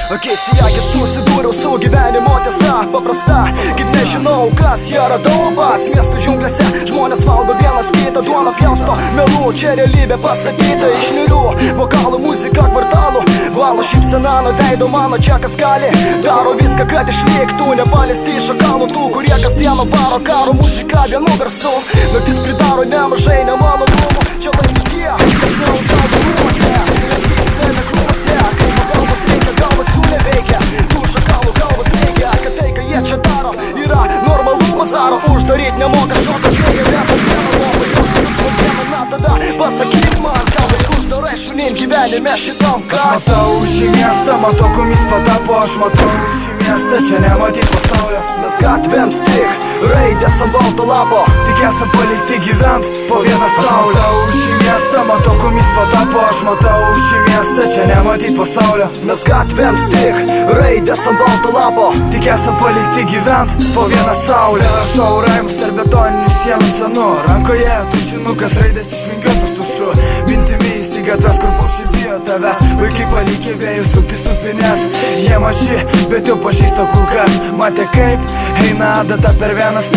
Akis į akį susidūriau su gyvenimo tiesa paprasta, kaip nežinau kas jie radau pats. Miesto džiunglėse žmonės valgo vienas kitą, duoną pjausto melų, čia realybė pastatyta iš niūrių vokalų, muzika kvartalų, valo šypsena nuo veido mano, čia kas gali daro viską, kad išliktų nepaliesti šakalų tų, kurie kasdieną varo karo muziką vienu garsu. Naktis pridaro nemažai nemalonumų, čia laimi tie, kas neužaugo rūmuose, nes jis nebekrūmuose, kai pagalbos reikia, galvas jų neveikia, tų šakalų galvas reikia, kad tai, ką jie čia daro, yra normalu bazaro, uždaryt nemoka šoką, kai jie repa vieną lovą, jokius problemą, na tada pasakyk man, ką vaikus darai šunin gyvenime šitam ką. Aš matau šį miestą, matau kumis patapo, aš matau šį miestą, čia nematyt pasaulio. Mes gatvėms tik raidės ant balto lapo, tik esam palikti gyvent po vieną saulę. Matau šį miestą, matau kumis patapo, aš matau šį miestą, čia nematyt pasaulio. Mes gatvėms tik raidės ant balto lapo, tik esam palikti gyvent po vieną saulę. Rašau raimus tarp betoninių sienų senu, rankoje tušinukas, raidės išvingiuotas tušu, mintimi į gatves, kur paukščiai bijo tavęs, vaikai palikė vėjus supti supinės. Jie maži, bet jau pažįsta kulkas, matė kaip eina data per vienas.